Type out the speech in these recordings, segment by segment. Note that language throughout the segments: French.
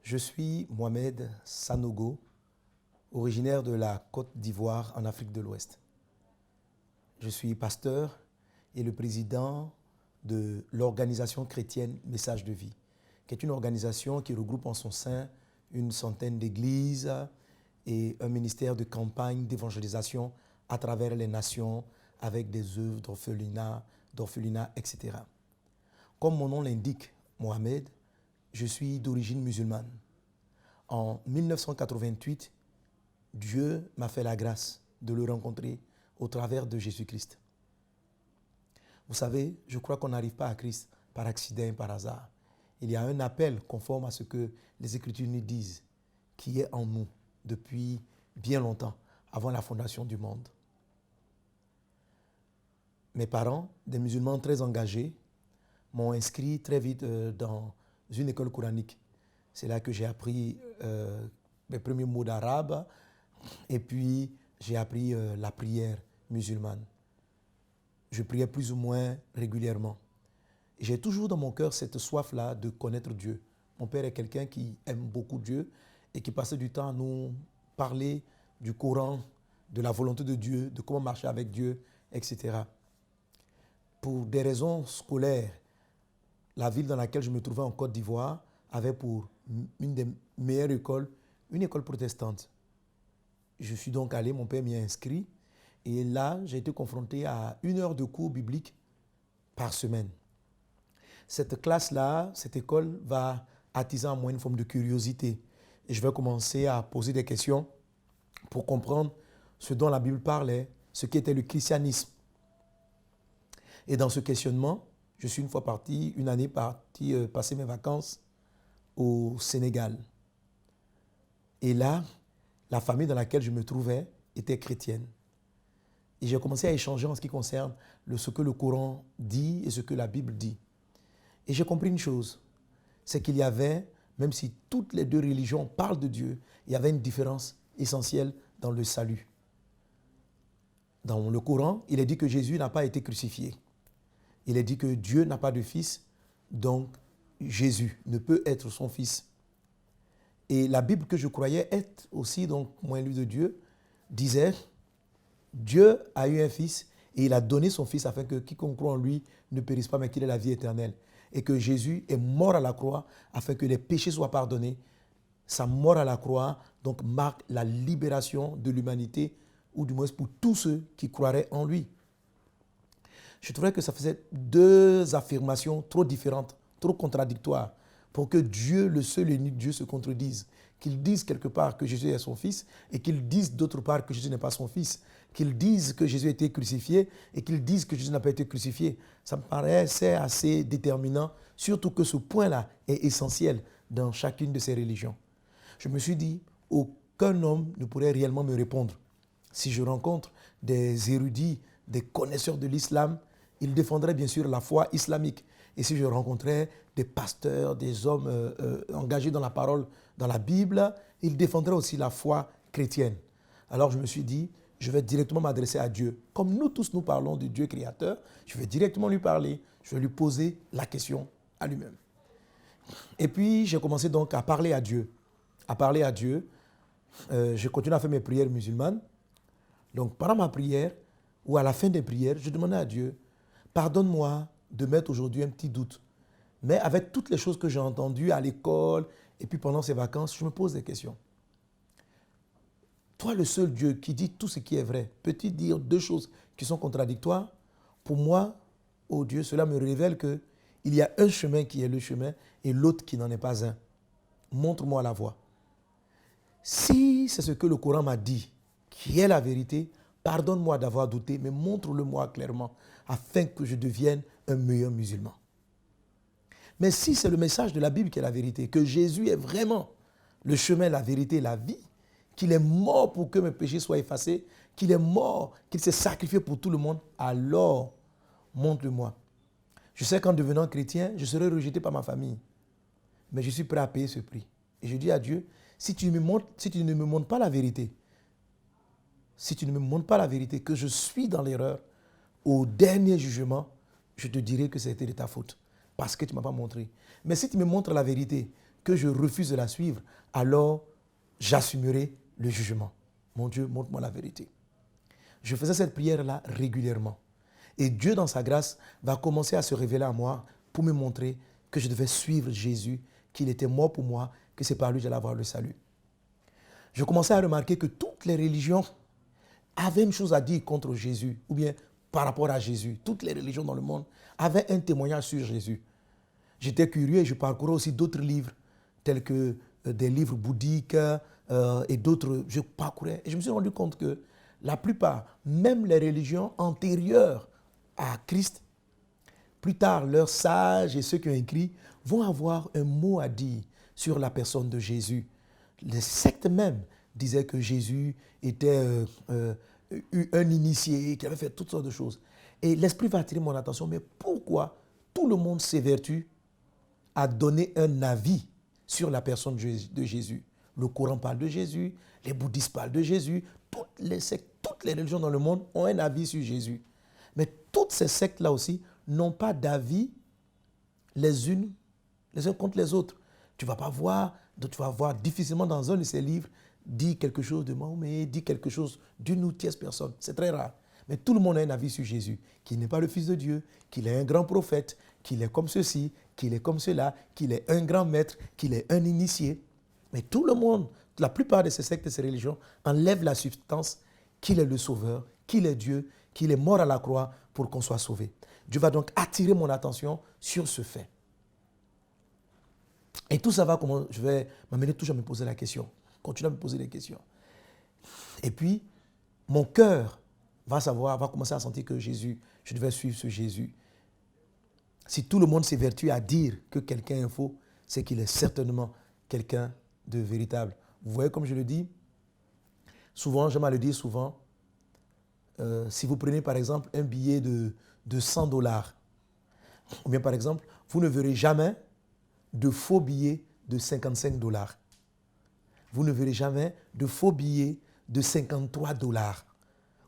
Je suis Mohamed Sanogo, originaire de la Côte d'Ivoire en Afrique de l'Ouest. Je suis pasteur et le président de l'organisation chrétienne Message de Vie, qui est une organisation qui regroupe en son sein une centaine d'églises et un ministère de campagne d'évangélisation à travers les nations avec des œuvres d'orphelinat, etc. Comme mon nom l'indique, Mohamed, je suis d'origine musulmane. En 1988, Dieu m'a fait la grâce de le rencontrer au travers de Jésus-Christ. Vous savez, je crois qu'on n'arrive pas à Christ par accident, par hasard. Il y a un appel conforme à ce que les Écritures nous disent, qui est en nous depuis bien longtemps, avant la fondation du monde. Mes parents, des musulmans très engagés, m'ont inscrit très vite dans une école coranique. C'est là que j'ai appris mes premiers mots d'arabe et puis j'ai appris la prière musulmane. Je priais plus ou moins régulièrement. J'ai toujours dans mon cœur cette soif-là de connaître Dieu. Mon père est quelqu'un qui aime beaucoup Dieu et qui passait du temps à nous parler du Coran, de la volonté de Dieu, de comment marcher avec Dieu, etc. Pour des raisons scolaires, la ville dans laquelle je me trouvais en Côte d'Ivoire avait pour une des meilleures écoles, une école protestante. Je suis donc allé, mon père m'y a inscrit, et là, j'ai été confronté à 1 heure de cours biblique par semaine. Cette classe-là, cette école va attiser en moi une forme de curiosité. Et je vais commencer à poser des questions pour comprendre ce dont la Bible parlait, ce qu'était le christianisme. Et dans ce questionnement, je suis une année parti passer mes vacances au Sénégal. Et là, la famille dans laquelle je me trouvais était chrétienne. Et j'ai commencé à échanger en ce qui concerne ce que le Coran dit et ce que la Bible dit. Et j'ai compris une chose, c'est qu'il y avait, même si toutes les deux religions parlent de Dieu, il y avait une différence essentielle dans le salut. Dans le Coran, il est dit que Jésus n'a pas été crucifié. Il est dit que Dieu n'a pas de fils, donc Jésus ne peut être son fils. Et la Bible que je croyais être aussi, donc moi élu de Dieu, disait Dieu a eu un fils et il a donné son fils afin que quiconque croit en lui ne périsse pas mais qu'il ait la vie éternelle. Et que Jésus est mort à la croix afin que les péchés soient pardonnés. Sa mort à la croix donc marque la libération de l'humanité, ou du moins pour tous ceux qui croiraient en lui. Je trouvais que ça faisait 2 affirmations trop différentes, trop contradictoires, pour que Dieu, le seul et unique Dieu, se contredise. Qu'il dise quelque part que Jésus est son fils et qu'il dise d'autre part que Jésus n'est pas son fils. Qu'il dise que Jésus a été crucifié et qu'il dise que Jésus n'a pas été crucifié. Ça me paraissait assez déterminant, surtout que ce point-là est essentiel dans chacune de ces religions. Je me suis dit, aucun homme ne pourrait réellement me répondre. Si je rencontre des érudits, des connaisseurs de l'islam, ils défendraient bien sûr la foi islamique. Et si je rencontrais des pasteurs, des hommes engagés dans la parole, dans la Bible, ils défendraient aussi la foi chrétienne. Alors je me suis dit, je vais directement m'adresser à Dieu. Comme nous tous nous parlons de Dieu créateur, je vais directement lui parler, je vais lui poser la question à lui-même. Et puis j'ai commencé donc à parler à Dieu. Je continue à faire mes prières musulmanes. Donc pendant ma prière, ou à la fin des prières, je demandais à Dieu, pardonne-moi de mettre aujourd'hui un petit doute. Mais avec toutes les choses que j'ai entendues à l'école et puis pendant ces vacances, je me pose des questions. Toi, le seul Dieu qui dit tout ce qui est vrai, peux-tu dire 2 choses qui sont contradictoires? Pour moi, oh Dieu, cela me révèle qu'il y a un chemin qui est le chemin et l'autre qui n'en est pas un. Montre-moi la voie. Si c'est ce que le Coran m'a dit, qui est la vérité, pardonne-moi d'avoir douté, mais montre-le-moi clairement, afin que je devienne un meilleur musulman. Mais si c'est le message de la Bible qui est la vérité, que Jésus est vraiment le chemin, la vérité, la vie, qu'il est mort pour que mes péchés soient effacés, qu'il est mort, qu'il s'est sacrifié pour tout le monde, alors montre-le-moi. Je sais qu'en devenant chrétien, je serai rejeté par ma famille, mais je suis prêt à payer ce prix. Et je dis à Dieu, si tu ne me montres pas la vérité, que je suis dans l'erreur, au dernier jugement, je te dirai que c'était de ta faute, parce que tu ne m'as pas montré. Mais si tu me montres la vérité, que je refuse de la suivre, alors j'assumerai le jugement. Mon Dieu, montre-moi la vérité. Je faisais cette prière-là régulièrement. Et Dieu, dans sa grâce, va commencer à se révéler à moi pour me montrer que je devais suivre Jésus, qu'il était mort pour moi, que c'est par lui que j'allais avoir le salut. Je commençais à remarquer que toutes les religions avaient une chose à dire contre Jésus, ou bien par rapport à Jésus. Toutes les religions dans le monde avaient un témoignage sur Jésus. J'étais curieux et je parcourais aussi d'autres livres, tels que des livres bouddhiques et d'autres. Je parcourais et je me suis rendu compte que la plupart, même les religions antérieures à Christ, plus tard, leurs sages et ceux qui ont écrit vont avoir un mot à dire sur la personne de Jésus. Les sectes même disaient que Jésus était un initié, qu'il avait fait toutes sortes de choses. Et l'Esprit va attirer mon attention, mais pourquoi tout le monde s'évertue à donner un avis sur la personne de Jésus? Le Coran parle de Jésus, les bouddhistes parlent de Jésus, toutes les sectes, toutes les religions dans le monde ont un avis sur Jésus. Mais toutes ces sectes-là aussi n'ont pas d'avis les unes contre les autres. Tu vas voir difficilement dans un de ces livres dire quelque chose de Mahomet, dire quelque chose d'une ou tierce personne. C'est très rare. Mais tout le monde a un avis sur Jésus, qu'il n'est pas le Fils de Dieu, qu'il est un grand prophète, qu'il est comme ceci, qu'il est comme cela, qu'il est un grand maître, qu'il est un initié. Mais tout le monde, la plupart de ces sectes et ces religions enlèvent la substance qu'il est le Sauveur, qu'il est Dieu, qu'il est mort à la croix pour qu'on soit sauvé. Dieu va donc attirer mon attention sur ce fait. Et tout ça va, comment je vais m'amener toujours à me poser la question, continuer à me poser des questions. Et puis, mon cœur va commencer à sentir que Jésus, je devais suivre ce Jésus. Si tout le monde s'évertue à dire que quelqu'un est faux, c'est qu'il est certainement quelqu'un de véritable. Vous voyez, comme je le dis, souvent, j'aime à le dire souvent, si vous prenez par exemple un billet de $100, ou bien par exemple, vous ne verrez jamais de faux billets de $55. Vous ne verrez jamais de faux billets de $53.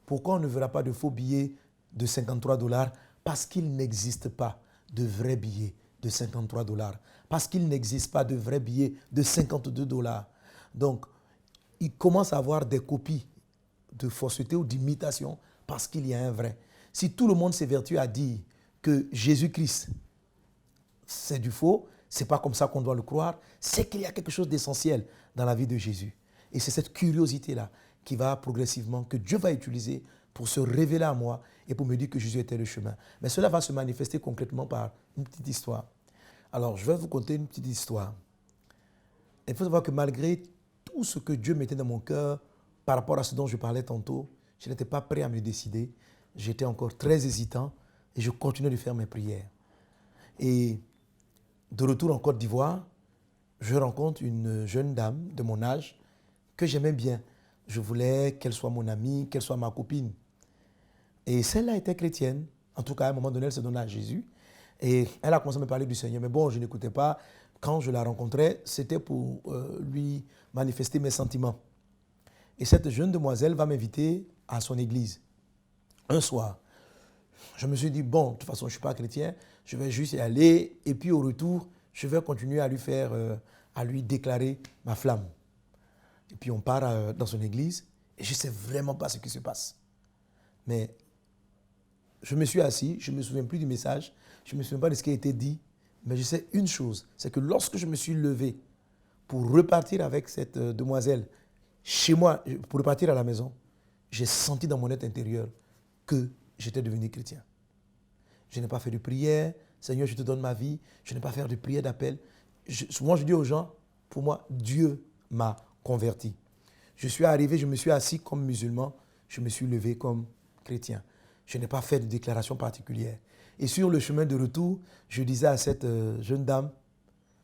Pourquoi on ne verra pas de faux billets de $53? Parce qu'il n'existe pas de vrais billets de $53. Parce qu'il n'existe pas de vrais billets de $52. Donc, il commence à avoir des copies de fausseté ou d'imitation parce qu'il y a un vrai. Si tout le monde s'évertue à dire que Jésus-Christ, c'est du faux, ce n'est pas comme ça qu'on doit le croire, c'est qu'il y a quelque chose d'essentiel dans la vie de Jésus. Et c'est cette curiosité-là qui va progressivement, que Dieu va utiliser pour se révéler à moi et pour me dire que Jésus était le chemin. Mais cela va se manifester concrètement par une petite histoire. Alors, je vais vous conter une petite histoire. Il faut savoir que malgré tout ce que Dieu mettait dans mon cœur par rapport à ce dont je parlais tantôt, je n'étais pas prêt à me décider. J'étais encore très hésitant et je continuais de faire mes prières. Et de retour en Côte d'Ivoire, je rencontre une jeune dame de mon âge que j'aimais bien. Je voulais qu'elle soit mon amie, qu'elle soit ma copine. Et celle-là était chrétienne. En tout cas, à un moment donné, elle se donnait à Jésus. Et elle a commencé à me parler du Seigneur. Mais bon, je n'écoutais pas. Quand je la rencontrais, c'était pour lui manifester mes sentiments. Et cette jeune demoiselle va m'inviter à son église. Un soir, je me suis dit, bon, de toute façon, je ne suis pas chrétien, je vais juste y aller. Et puis au retour, je vais continuer à lui déclarer ma flamme. Et puis on part dans son église et je ne sais vraiment pas ce qui se passe. Mais je me suis assis, je ne me souviens plus du message, je ne me souviens pas de ce qui a été dit, mais je sais une chose, c'est que lorsque je me suis levé pour repartir avec cette demoiselle chez moi, pour repartir à la maison, j'ai senti dans mon être intérieur que j'étais devenu chrétien. Je n'ai pas fait de prière, Seigneur, je te donne ma vie, je n'ai pas fait de prière d'appel. Souvent, je dis aux gens, pour moi, Dieu m'a converti. Je suis arrivé, je me suis assis comme musulman, je me suis levé comme chrétien. Je n'ai pas fait de déclaration particulière. Et sur le chemin de retour, je disais à cette jeune dame,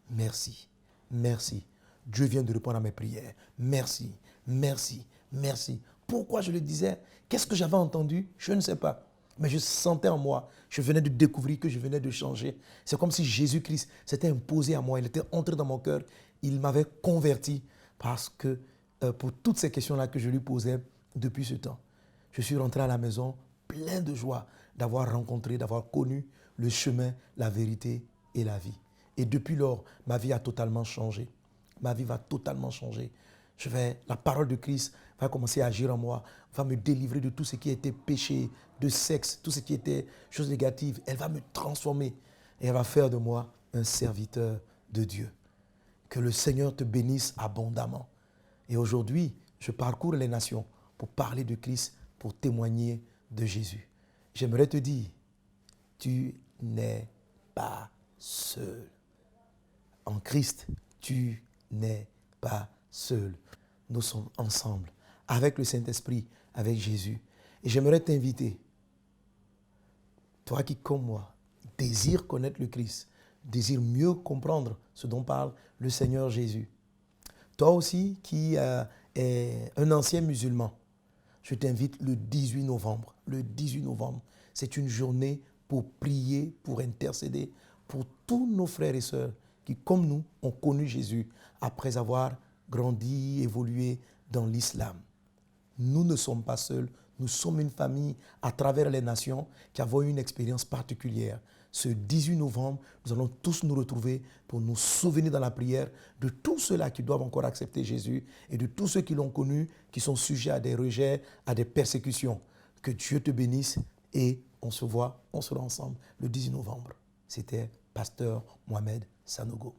merci, merci. Dieu vient de répondre à mes prières. Merci, merci, merci. Pourquoi je le disais? Qu'est-ce que j'avais entendu? Je ne sais pas. Mais je sentais en moi, je venais de découvrir que je venais de changer. C'est comme si Jésus-Christ s'était imposé à moi, il était entré dans mon cœur, il m'avait converti parce que pour toutes ces questions-là que je lui posais depuis ce temps, je suis rentré à la maison plein de joie d'avoir rencontré, d'avoir connu le chemin, la vérité et la vie. Et depuis lors, ma vie a totalement changé. Ma vie va totalement changer. La parole de Christ va commencer à agir en moi, va me délivrer de tout ce qui était péché, de sexe, tout ce qui était choses négatives. Elle va me transformer et elle va faire de moi un serviteur de Dieu. Que le Seigneur te bénisse abondamment. Et aujourd'hui, je parcours les nations pour parler de Christ, pour témoigner de Jésus. J'aimerais te dire, tu n'es pas seul. En Christ, tu n'es pas seul. Nous sommes ensemble, avec le Saint-Esprit, avec Jésus. Et j'aimerais t'inviter, toi qui, comme moi, désire connaître le Christ, désire mieux comprendre ce dont parle le Seigneur Jésus. Toi aussi qui es un ancien musulman, je t'invite le 18 novembre. Le 18 novembre, c'est une journée pour prier, pour intercéder pour tous nos frères et sœurs qui, comme nous, ont connu Jésus après avoir grandi, évolué dans l'islam. Nous ne sommes pas seuls, nous sommes une famille à travers les nations qui avons eu une expérience particulière. Ce 18 novembre, nous allons tous nous retrouver pour nous souvenir dans la prière de tous ceux-là qui doivent encore accepter Jésus et de tous ceux qui l'ont connu, qui sont sujets à des rejets, à des persécutions. Que Dieu te bénisse et on se voit, on sera ensemble le 18 novembre. C'était Pasteur Mohamed Sanogo.